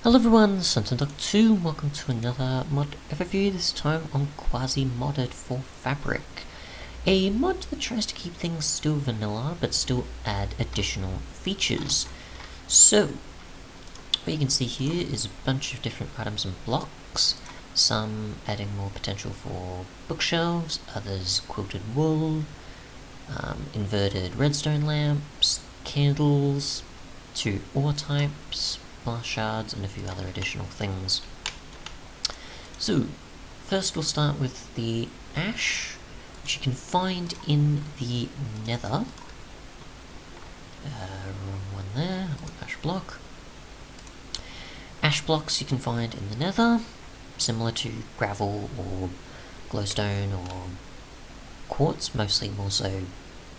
Hello everyone, this is Untitled, welcome to another mod overview, this time on Quazi-Modded for Fabric. A mod that tries to keep things still vanilla, but still add additional features. So, what you can see here is a bunch of different items and blocks, some adding more potential for bookshelves, others quilted wool, inverted redstone lamps, candles, 2 ore types, shards, and a few other additional things. So, first we'll start with the ash, which you can find in the nether. Wrong one there, ash block. Ash blocks you can find in the nether, similar to gravel or glowstone or quartz, mostly more so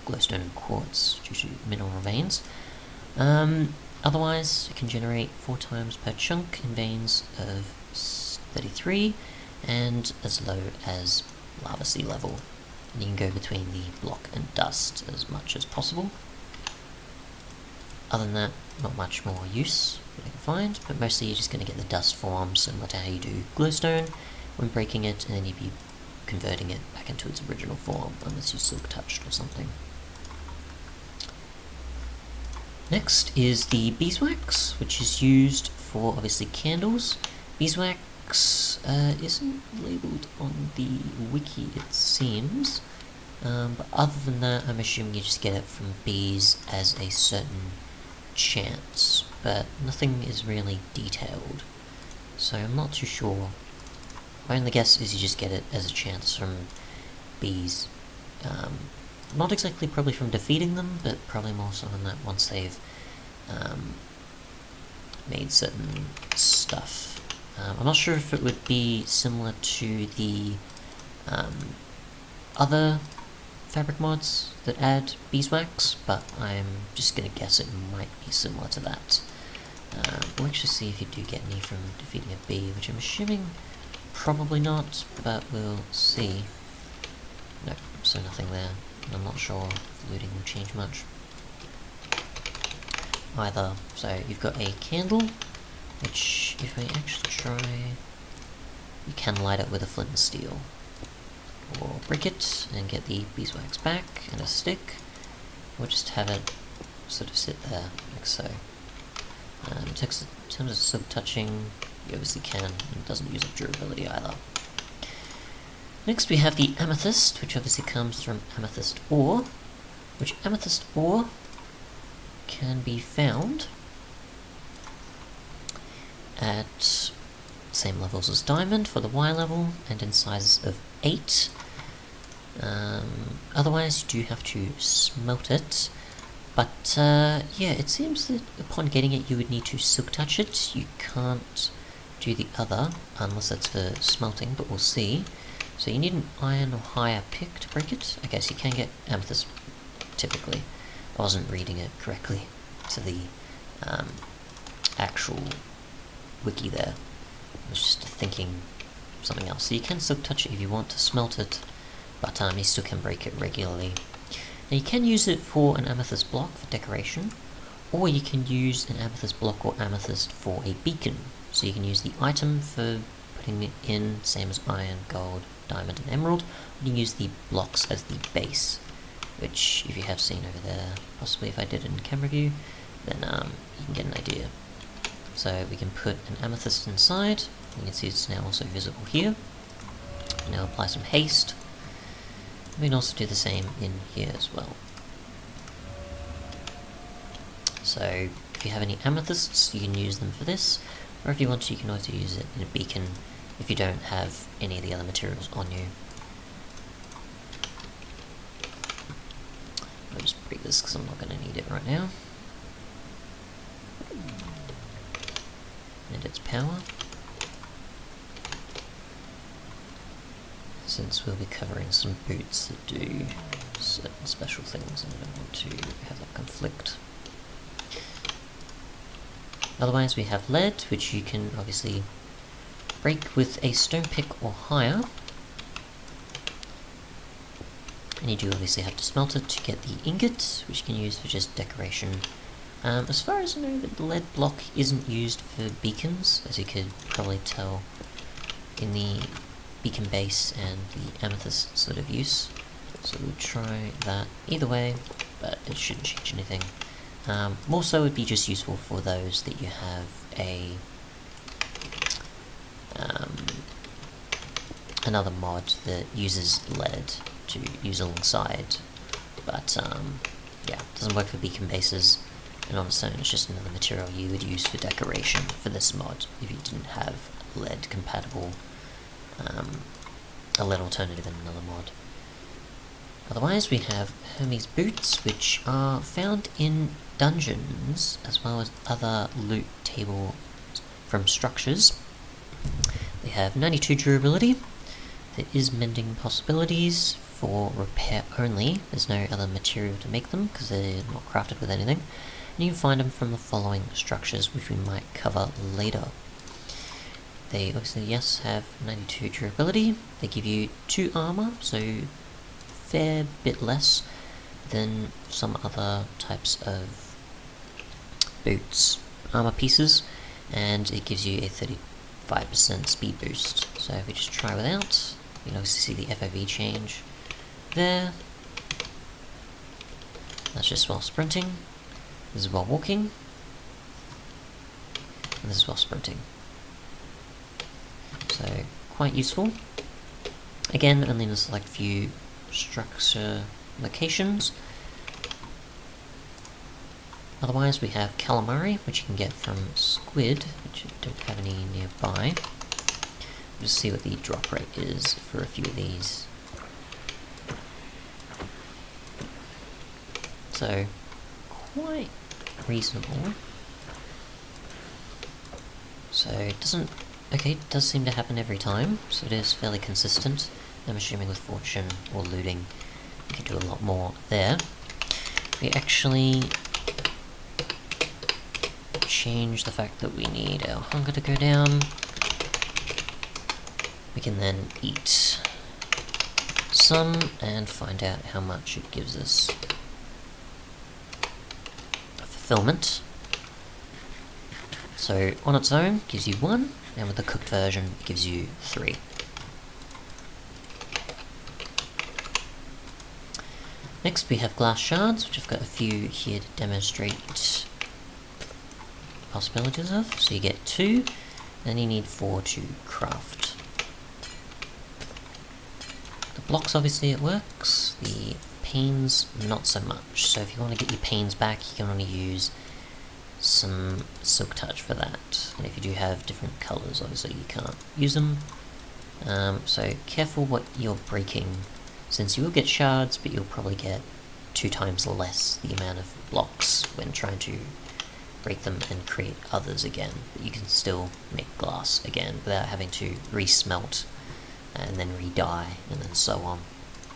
glowstone and quartz due to mineral remains. Otherwise, it can generate 4 times per chunk in veins of 33 and as low as lava sea level. And you can go between the block and dust as much as possible. Other than that, not much more use that I can find, but mostly you're just going to get the dust form similar to how you do glowstone when breaking it, and then you'd be converting it back into its original form unless you silk touched or something. Next is the beeswax, which is used for obviously candles. Beeswax isn't labelled on the wiki, it seems, but other than that, I'm assuming you just get it from bees as a certain chance, but nothing is really detailed, so I'm not too sure. My only guess is you just get it as a chance from bees. Not exactly probably from defeating them, but probably more so in that once they've made certain stuff. I'm not sure if it would be similar to the other fabric mods that add beeswax, but I'm just going to guess it might be similar to that. We'll actually see if you do get any from defeating a bee, which I'm assuming probably not, but we'll see. No, so nothing there. I'm not sure if looting will change much either. So you've got a candle, which if I actually try, you can light it with a flint and steel, or break it and get the beeswax back, and a stick, or just have it sort of sit there like so. In terms of silk touching, you obviously can, and it doesn't use up durability either. Next we have the amethyst, which obviously comes from amethyst ore, which amethyst ore can be found at same levels as diamond for the Y level, and in sizes of 8. Otherwise you do have to smelt it, but yeah, it seems that upon getting it you would need to silk touch it. You can't do the other unless it's for smelting, but we'll see. So you need an iron or higher pick to break it. I guess you can get amethyst typically. I wasn't reading it correctly to the actual wiki there. I was just thinking something else. So you can still touch it if you want to smelt it, but you still can break it regularly. Now you can use it for an amethyst block for decoration, or you can use an amethyst block or amethyst for a beacon. So you can use the item for putting it in, same as iron, gold, diamond, and emerald. You can use the blocks as the base, which if you have seen over there, possibly if I did it in camera view, then you can get an idea. So we can put an amethyst inside. You can see it's now also visible here. Now apply some haste. We can also do the same in here as well. So if you have any amethysts, you can use them for this, or if you want to, you can also use it in a beacon if you don't have any of the other materials on you. I'll just break this because I'm not going to need it right now. And its power. Since we'll be covering some boots that do certain special things, and I don't want to have that conflict. Otherwise we have lead, which you can obviously break with a stone pick or higher. And you do obviously have to smelt it to get the ingot, which you can use for just decoration As far as I know, the lead block isn't used for beacons, as you could probably tell in the beacon base and the amethyst sort of use. So we'll try that either way, but it shouldn't change anything. More so, it'd be just useful for those that you have a another mod that uses lead to use alongside, but yeah, it doesn't work for beacon bases, and on its own it's just another material you would use for decoration for this mod if you didn't have lead compatible, a lead alternative in another mod. Otherwise we have Hermes Boots, which are found in dungeons as well as other loot tables from structures. They have 92 durability. There is mending possibilities for repair only. There's no other material to make them because they're not crafted with anything. And you can find them from the following structures, which we might cover later. They obviously, yes, have 92 durability. They give you 2 armor, so fair bit less than some other types of boots armor pieces, and it gives you a 35% speed boost. So if we just try without, you can obviously see the FOV change there. That's just while sprinting. This is while walking. And this is while sprinting. So quite useful. Again, only in a select few structure locations. Otherwise we have Calamari, which you can get from Squid, which I don't have any nearby. Just see what the drop rate is for a few of these. So, quite reasonable. So it doesn't... okay, it does seem to happen every time, so it is fairly consistent. I'm assuming with fortune or looting you can do a lot more there. We actually change the fact that we need our hunger to go down. We can then eat some and find out how much it gives us. Fulfillment. So on its own gives you 1, and with the cooked version it gives you 3. Next we have glass shards, which I've got a few here to demonstrate possibilities of. So you get 2, and you need 4 to craft. The blocks, obviously it works, the panes not so much. So if you want to get your panes back, you can only use some silk touch for that. And if you do have different colours, obviously you can't use them. So careful what you're breaking, since you will get shards, but you'll probably get 2 times less the amount of blocks when trying to break them and create others again. But you can still make glass again without having to re-smelt and then re-dye and then so on.